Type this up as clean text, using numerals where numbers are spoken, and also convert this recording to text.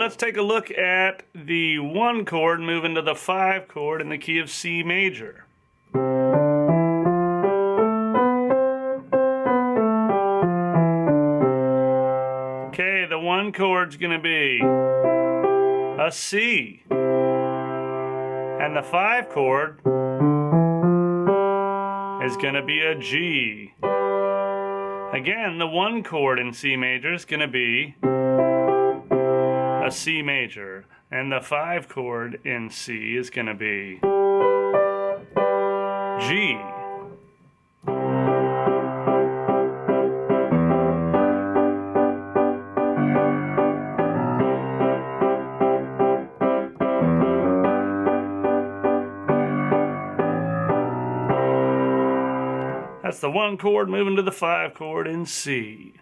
let's take a look at the 1 chord moving to the 5 chord in the key of C major. Okay, the 1 chord's going to be a C. And the 5 chord is going to be a G. Again, the 1 chord in C major is going to be a C major. And the 5 chord in C is going to be G. That's the 1 chord moving to the 5 chord in C.